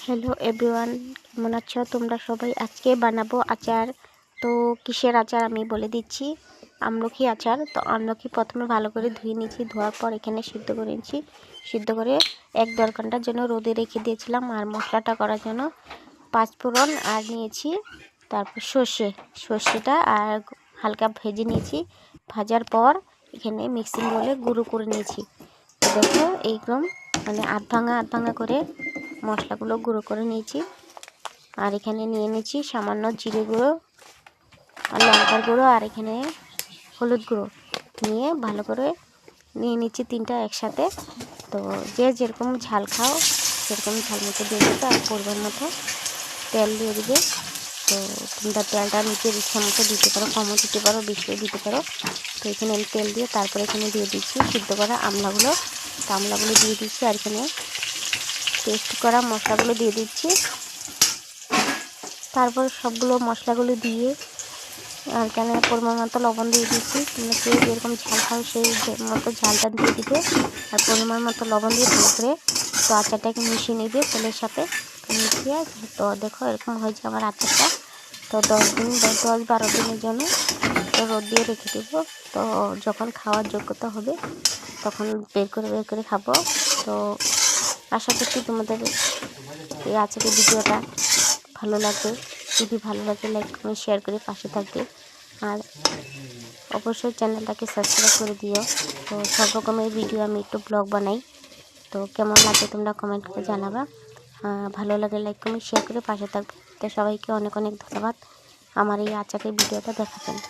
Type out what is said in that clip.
Hello everyone, কেমন আছো তোমরা সবাই? আজকে বানাবো আচার। তো কিসের আচার আমি বলে দিচ্ছি। আমলকি আচার। তো আমলকি প্রথমে ভালো করে ধুয়ে নিয়েছি, ধোয়ার পর এখানে সিদ্ধ করে নিয়েছি। সিদ্ধ করে 1-1.5 ঘন্টার জন্য রোদে রেখে দিয়েছিলাম। আর মশলাটা করার জন্য পাঁচফোড়ন আর নিয়েছি, তারপর সর্ষেটা আর হালকা ভেজে নিয়েছি। ভাজার পর এখানে মিক্সিং বলে গুঁড়ো করে নিয়েছি। তো দেখো এইরকম মানে আধ ভাঙা করে মশলাগুলো গুঁড়ো করে নিয়েছি। আর এখানে নিয়ে নিয়েছি সামান্য জিরে গুঁড়ো আর লঙ্কার গুঁড়ো, আর এখানে হলুদ গুঁড়ো নিয়ে ভালো করে নিয়ে নিচ্ছি তিনটা একসাথে। তো যে যেরকম ঝাল খাও সেরকম ঝাল মতো দিয়ে দেবে, আর পরিমাণ মতো তেল দিয়ে দেবে। তো তোমরা তেলটা নিজের ইচ্ছা মতো দিতে পারো, কমও দিতে পারো, বেশিও দিতে পারো। তো এখানে আমি তেল দিয়ে তারপরে এখানে দিয়ে দিচ্ছি সিদ্ধ করা আমলাগুলো। তো আমলাগুলো দিয়ে দিচ্ছি, আর এখানে পেস্ট করা মশলাগুলো দিয়ে দিচ্ছি। তারপর সবগুলো মশলাগুলো দিয়ে আর এখানে পরিমাণ মতো লবণ দিয়ে দিচ্ছি। তোমরা যে যেরকম ঝাল খাও সেই মতো ঝালটা দিয়ে দিবে, আর পরিমাণ মতো লবণ দিয়ে ভালো করে তো আচারটাকে মিশিয়ে নেবে তেলের সাথে। মিশিয়ে তো দেখো এরকম হয়েছে আমার আচারটা। তো 10-12 দিনের জন্য তো রোদ দিয়ে রেখে দেবো। তো যখন খাওয়ার যোগ্যতা হবে তখন বের করে খাবো। তো আশা করছি তোমাদের এই আজকের ভিডিওটা ভালো লাগবে। যদি ভালো লাগে লাইক কমেন্ট শেয়ার করে পাশে থাকবে, আর অবশ্যই চ্যানেলটাকে সাবস্ক্রাইব করে দিও। তো সব রকমের ভিডিও আমি একটু ব্লগ বানাই। তো কেমন লাগে তোমরা কমেন্ট করে জানাবা। ভালো লাগে লাইক কমেন্ট শেয়ার করে পাশে থাকবে। তো সবাইকে অনেক অনেক ধন্যবাদ আমার এই আচারের ভিডিওটা দেখার জন্য।